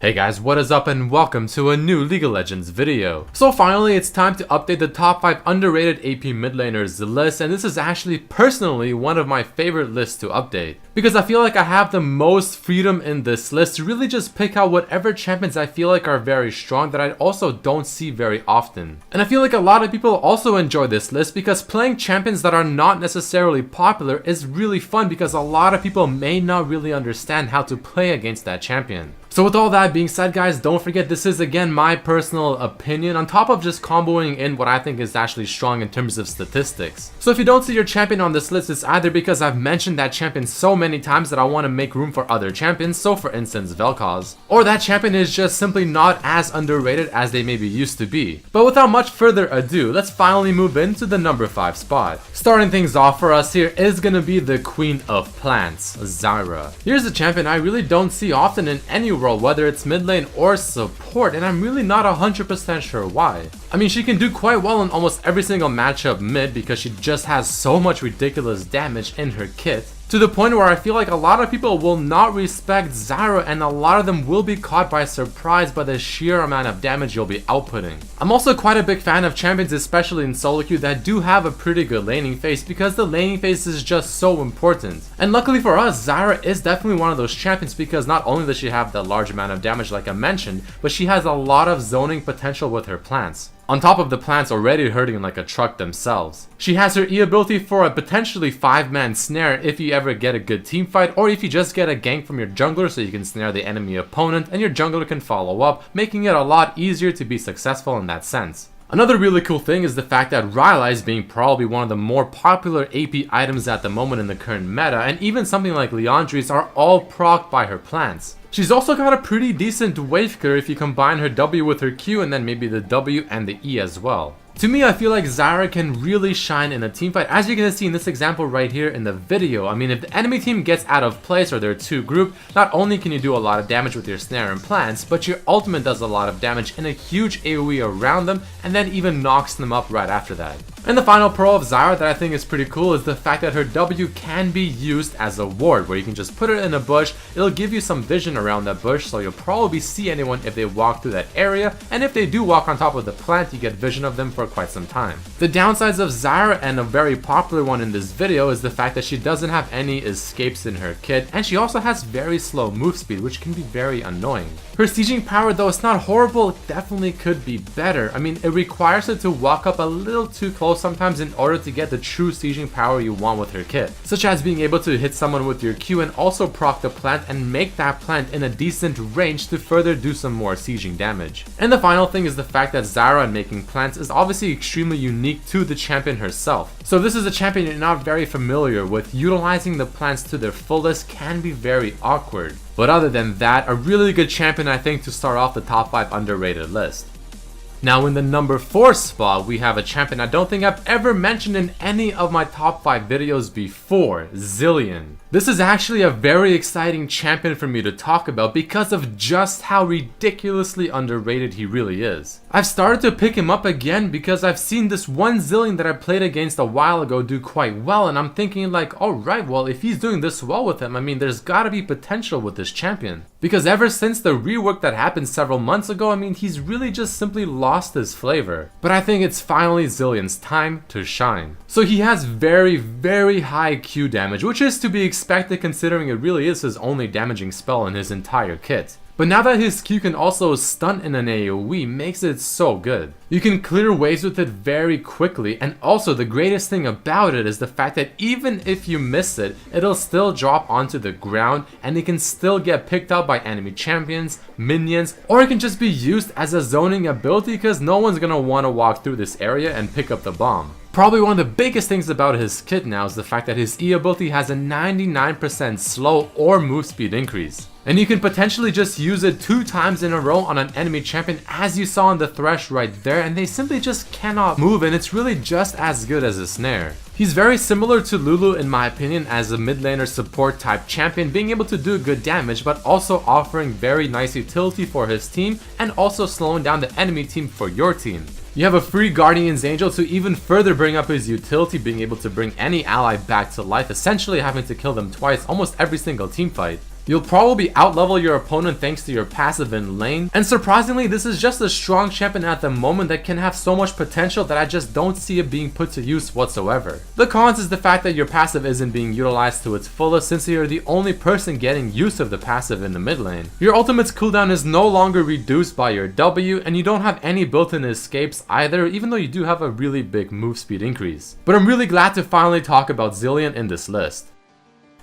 Hey guys, what is up and welcome to a new League of Legends video. So finally it's time to update the top 5 underrated AP mid laners list, and this is actually personally one of my favorite lists to update. Because I feel like I have the most freedom in this list to really just pick out whatever champions I feel like are very strong that I also don't see very often. And I feel like a lot of people also enjoy this list because playing champions that are not necessarily popular is really fun because a lot of people may not really understand how to play against that champion. So with all that being said guys, don't forget this is again my personal opinion on top of just comboing in what I think is actually strong in terms of statistics. So if you don't see your champion on this list, it's either because I've mentioned that champion so many times that I want to make room for other champions, so for instance Vel'Koz, or that champion is just simply not as underrated as they maybe used to be. But without much further ado, let's finally move into the number 5 spot. Starting things off for us here is gonna be the Queen of Plants, Zara. Here's a champion I really don't see often in any role, whether it's mid lane or support, and I'm really not 100% sure why. I mean, she can do quite well in almost every single matchup mid because she just has so much ridiculous damage in her kit, to the point where I feel like a lot of people will not respect Zara and a lot of them will be caught by surprise by the sheer amount of damage you'll be outputting. I'm also quite a big fan of champions, especially in solo queue, that do have a pretty good laning phase because the laning phase is just so important. And luckily for us, Zara is definitely one of those champions because not only does she have that large amount of damage like I mentioned, but she has a lot of zoning potential with her plants, on top of the plants already hurting like a truck themselves. She has her E ability for a potentially 5-man snare if you ever get a good team fight, or if you just get a gank from your jungler so you can snare the enemy opponent and your jungler can follow up, making it a lot easier to be successful in that sense. Another really cool thing is the fact that Rylai's being probably one of the more popular AP items at the moment in the current meta, and even something like Liandry's are all procced by her plants. She's also got a pretty decent wave clear if you combine her W with her Q and then maybe the W and the E as well. To me, I feel like Zara can really shine in a teamfight, as you're gonna see in this example right here in the video. I mean, if the enemy team gets out of place or they're too grouped, not only can you do a lot of damage with your snare and plants, but your ultimate does a lot of damage in a huge AoE around them and then even knocks them up right after that. And the final pro of Zara that I think is pretty cool is the fact that her W can be used as a ward, where you can just put it in a bush, it'll give you some vision around that bush, so you'll probably see anyone if they walk through that area, and if they do walk on top of the plant, you get vision of them for quite some time. The downsides of Zara, and a very popular one in this video, is the fact that she doesn't have any escapes in her kit, and she also has very slow move speed, which can be very annoying. Her sieging power, though it's not horrible, it definitely could be better. I mean, it requires her to walk up a little too close sometimes in order to get the true sieging power you want with her kit, such as being able to hit someone with your Q and also proc the plant and make that plant in a decent range to further do some more sieging damage. And the final thing is the fact that Zara and making plants is obviously extremely unique to the champion herself. So if this is a champion you're not very familiar with, utilizing the plants to their fullest can be very awkward. But other than that, a really good champion I think to start off the top 5 underrated list. Now in the number 4 spot, we have a champion I don't think I've ever mentioned in any of my top 5 videos before, Zilean. This is actually a very exciting champion for me to talk about because of just how ridiculously underrated he really is. I've started to pick him up again because I've seen this one Zilean that I played against a while ago do quite well, and I'm thinking like, alright, well if he's doing this well with him, I mean there's gotta be potential with this champion. Because ever since the rework that happened several months ago, I mean he's really just simply lost his flavor. But I think it's finally Zilean's time to shine. So he has very high Q damage, which is to be expected considering it really is his only damaging spell in his entire kit. But now that his Q can also stun in an AoE makes it so good. You can clear waves with it very quickly, and also the greatest thing about it is the fact that even if you miss it, it'll still drop onto the ground and it can still get picked up by enemy champions, minions, or it can just be used as a zoning ability because no one's gonna want to walk through this area and pick up the bomb. Probably one of the biggest things about his kit now is the fact that his E ability has a 99% slow or move speed increase. And you can potentially just use it 2 times in a row on an enemy champion, as you saw in the Thresh right there, and they simply just cannot move, and it's really just as good as a snare. He's very similar to Lulu in my opinion as a mid laner support type champion, being able to do good damage but also offering very nice utility for his team and also slowing down the enemy team for your team. You have a free Guardian's Angel to even further bring up his utility, being able to bring any ally back to life, essentially having to kill them twice almost every single team fight. You'll probably outlevel your opponent thanks to your passive in lane, and surprisingly this is just a strong champion at the moment that can have so much potential that I just don't see it being put to use whatsoever. The cons is the fact that your passive isn't being utilized to its fullest since you're the only person getting use of the passive in the mid lane. Your ultimate's cooldown is no longer reduced by your W, and you don't have any built-in escapes either, even though you do have a really big move speed increase. But I'm really glad to finally talk about Zilean in this list.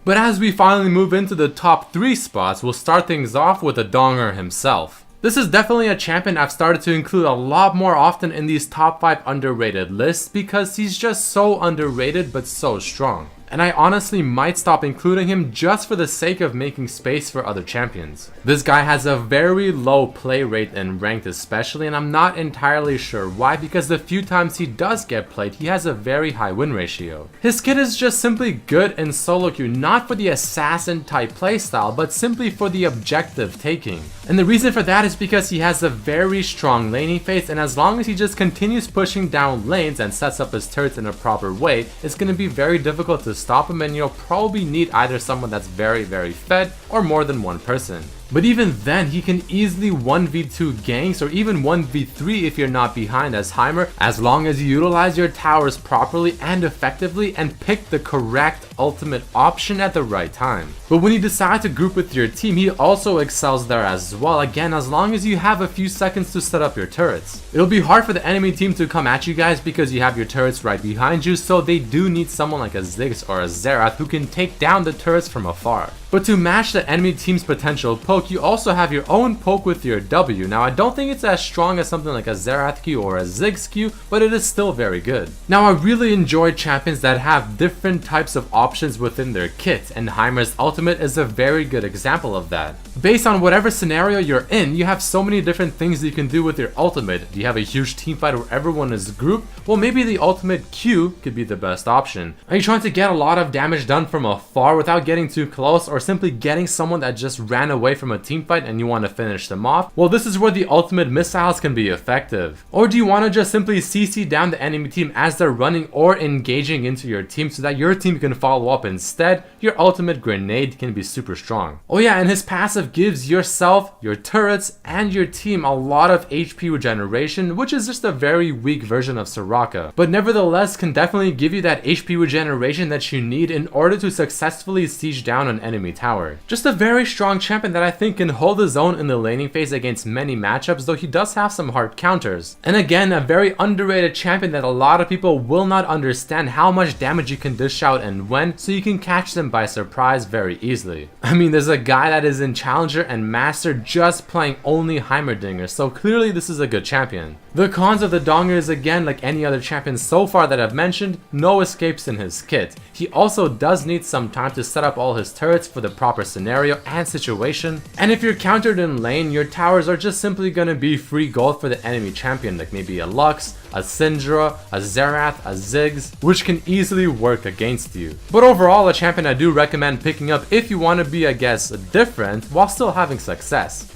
But as we finally move into the top 3 spots, we'll start things off with the Donger himself. This is definitely a champion I've started to include a lot more often in these top 5 underrated lists because he's just so underrated but so strong. And I honestly might stop including him just for the sake of making space for other champions. This guy has a very low play rate in ranked especially, and I'm not entirely sure why, because the few times he does get played, he has a very high win ratio. His kit is just simply good in solo queue, not for the assassin type playstyle, but simply for the objective taking. And the reason for that is because he has a very strong laning phase, and as long as he just continues pushing down lanes and sets up his turrets in a proper way, it's going to be very difficult to stop him, and you'll probably need either someone that's very fed or more than one person. But even then, he can easily 1v2 ganks or even 1v3 if you're not behind as Heimer, as long as you utilize your towers properly and effectively and pick the correct ultimate option at the right time. But when you decide to group with your team, he also excels there as well, again as long as you have a few seconds to set up your turrets. It'll be hard for the enemy team to come at you guys because you have your turrets right behind you, so they do need someone like a Ziggs or a Zara who can take down the turrets from afar. But to match the enemy team's potential poke, you also have your own poke with your W. Now I don't think it's as strong as something like a Zerath Q or a Ziggs Q, but it is still very good. Now I really enjoy champions that have different types of options within their kit, and Heimer's ultimate is a very good example of that. Based on whatever scenario you're in, you have so many different things you can do with your ultimate. Do you have a huge team fight where everyone is grouped? Well, maybe the ultimate Q could be the best option. Are you trying to get a lot of damage done from afar without getting too close, or simply getting someone that just ran away from a team fight and you want to finish them off? Well, this is where the ultimate missiles can be effective. Or do you want to just simply CC down the enemy team as they're running or engaging into your team so that your team can follow up instead? Your ultimate grenade can be super strong. Oh yeah, and his passive gives yourself, your turrets, and your team a lot of HP regeneration, which is just a very weak version of Soraka, but nevertheless can definitely give you that HP regeneration that you need in order to successfully siege down an enemy tower. Just a very strong champion that I think can hold his own in the laning phase against many matchups, though he does have some hard counters. And again, a very underrated champion that a lot of people will not understand how much damage you can dish out and when, so you can catch them by surprise very easily. I mean, there's a guy that is in Challenger and Master just playing only Heimerdinger, so clearly this is a good champion. The cons of the Donger is, again, like any other champion so far that I've mentioned, no escapes in his kit. He also does need some time to set up all his turrets for the proper scenario and situation, and if you're countered in lane, your towers are just simply gonna be free gold for the enemy champion, like maybe a Lux, a Syndra, a Zerath, a Ziggs, which can easily work against you. But overall, a champion I do recommend picking up if you want to be, I guess, different while still having success.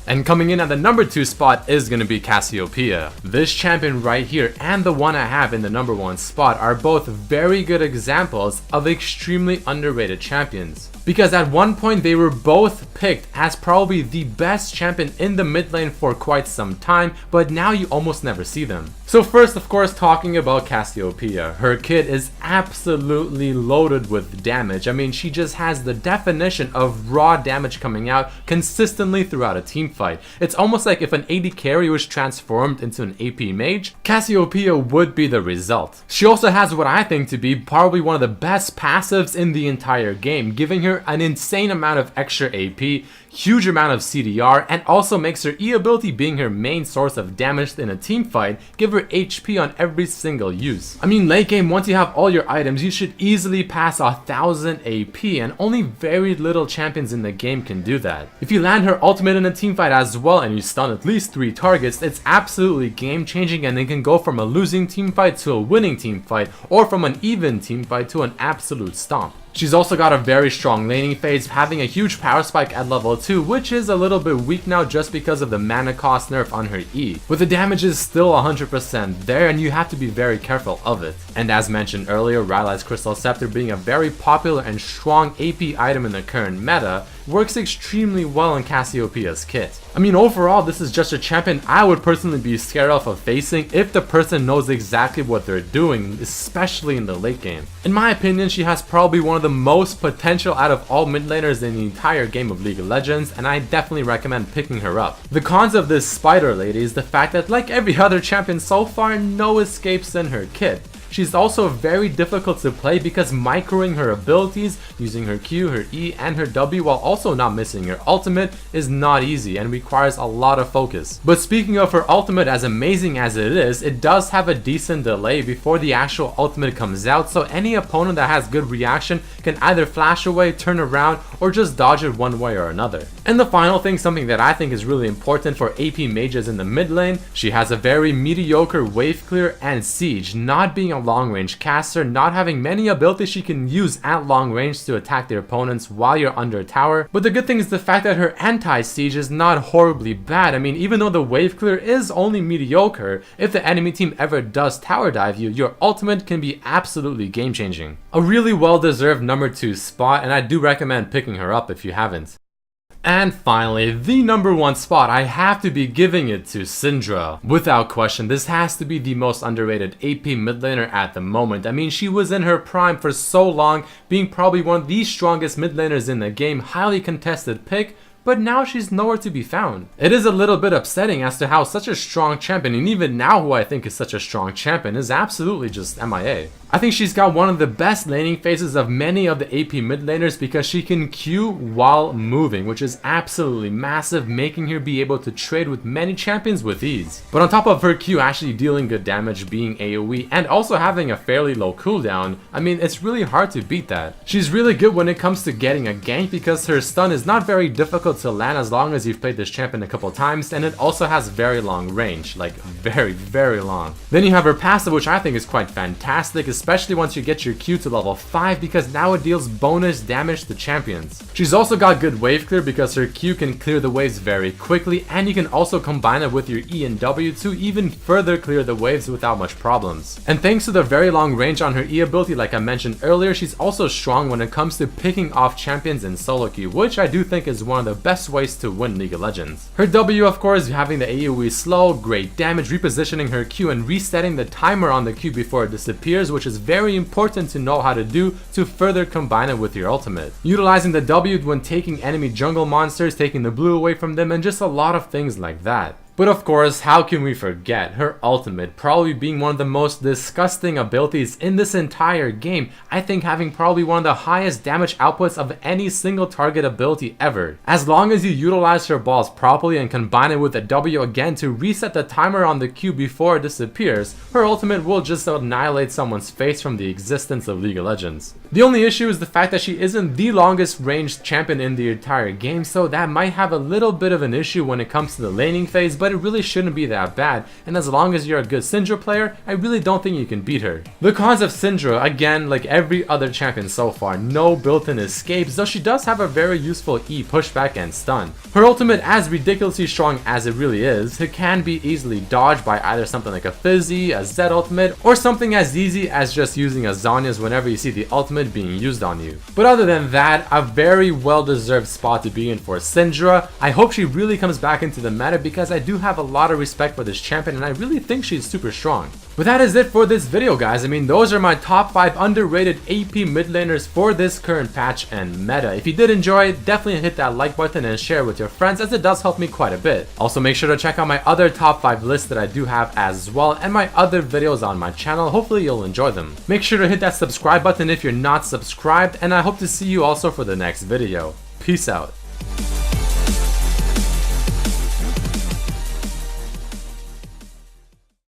And coming in at the number 2 spot is going to be Cassiopeia. This champion right here and the one I have in the number 1 spot are both very good examples of extremely underrated champions. Because at one point they were both picked as probably the best champion in the mid lane for quite some time, but now you almost never see them. So first, of course, talking about Cassiopeia. Her kit is absolutely loaded with damage. I mean, she just has the definition of raw damage coming out consistently throughout a team fight. It's almost like if an AD carry was transformed into an AP mage, Cassiopeia would be the result. She also has what I think to be probably one of the best passives in the entire game, giving her an insane amount of extra AP, huge amount of CDR, and also makes her E ability, being her main source of damage in a team fight, give her HP on every single use. I mean, late game, once you have all your items, you should easily pass 1000 AP, and only very little champions in the game can do that. If you land her ultimate in a team fight as well and you stun at least 3 targets, it's absolutely game changing, and it can go from a losing team fight to a winning team fight, or from an even team fight to an absolute stomp. She's also got a very strong laning phase, having a huge power spike at level 2, which is a little bit weak now just because of the mana cost nerf on her E. But the damage is still 100% there, and you have to be very careful of it. And as mentioned earlier, Rylai's Crystal Scepter being a very popular and strong AP item in the current meta, works extremely well in Cassiopeia's kit. I mean, overall, this is just a champion I would personally be scared of facing if the person knows exactly what they're doing, especially in the late game. In my opinion, she has probably one of the most potential out of all mid laners in the entire game of League of Legends, and I definitely recommend picking her up. The cons of this spider lady is the fact that, like every other champion so far, no escapes in her kit. She's also very difficult to play because microing her abilities, using her Q, her E, and her W while also not missing her ultimate is not easy and requires a lot of focus. But speaking of her ultimate, as amazing as it is, it does have a decent delay before the actual ultimate comes out, so any opponent that has good reaction can either flash away, turn around, or just dodge it one way or another. And the final thing, something that I think is really important for AP mages in the mid lane, she has a very mediocre wave clear and siege, not being a long range caster, not having many abilities she can use at long range to attack their opponents while you're under a tower. But the good thing is the fact that her anti-siege is not horribly bad. I mean, even though the wave clear is only mediocre, if the enemy team ever does tower dive you, your ultimate can be absolutely game changing. A really well deserved number 2 spot, and I do recommend picking her up if you haven't. And finally, the number 1 spot, I have to be giving it to Syndra. Without question, this has to be the most underrated AP mid laner at the moment. I mean, she was in her prime for so long, being probably one of the strongest mid laners in the game, highly contested pick, but now she's nowhere to be found. It is a little bit upsetting as to how such a strong champion, and even now who I think is such a strong champion, is absolutely just MIA. I think she's got one of the best laning phases of many of the AP mid laners because she can Q while moving, which is absolutely massive, making her be able to trade with many champions with ease. But on top of her Q actually dealing good damage, being AoE, and also having a fairly low cooldown, I mean, it's really hard to beat that. She's really good when it comes to getting a gank because her stun is not very difficult to land as long as you've played this champion a couple times, and it also has very long range, like very long. Then you have her passive, which I think is quite fantastic, especially once you get your Q to level 5 because now it deals bonus damage to champions. She's also got good wave clear because her Q can clear the waves very quickly, and you can also combine it with your E and W to even further clear the waves without much problems. And thanks to the very long range on her E ability, like I mentioned earlier, she's also strong when it comes to picking off champions in solo queue, which I do think is one of the best ways to win League of Legends. Her W, of course, having the AoE slow, great damage, repositioning her Q and resetting the timer on the Q before it disappears, which is very important to know how to do to further combine it with your ultimate. Utilizing the W when taking enemy jungle monsters, taking the blue away from them, and just a lot of things like that. But of course, how can we forget her ultimate, probably being one of the most disgusting abilities in this entire game. I think having probably one of the highest damage outputs of any single target ability ever. As long as you utilize her balls properly and combine it with a W again to reset the timer on the Q before it disappears, her ultimate will just annihilate someone's face from the existence of League of Legends. The only issue is the fact that she isn't the longest ranged champion in the entire game, so that might have a little bit of an issue when it comes to the laning phase, but it really shouldn't be that bad, and as long as you're a good Syndra player, I really don't think you can beat her. The cons of Syndra, again, like every other champion so far, no built-in escapes, though she does have a very useful E pushback and stun. Her ultimate, as ridiculously strong as it really is, it can be easily dodged by either something like a Fizzy, a Z ultimate, or something as easy as just using a Zhonya's whenever you see the ultimate being used on you. But other than that, a very well-deserved spot to be in for Syndra. I hope she really comes back into the meta because I do have a lot of respect for this champion and I really think she's super strong. But that is it for this video, guys. I mean, those are my top 5 underrated AP mid laners for this current patch and meta. If you did enjoy it, definitely hit that like button and share with your friends as it does help me quite a bit. Also, make sure to check out my other top 5 lists that I do have as well and my other videos on my channel. Hopefully you'll enjoy them. Make sure to hit that subscribe button if you're not subscribed, and I hope to see you also for the next video. Peace out.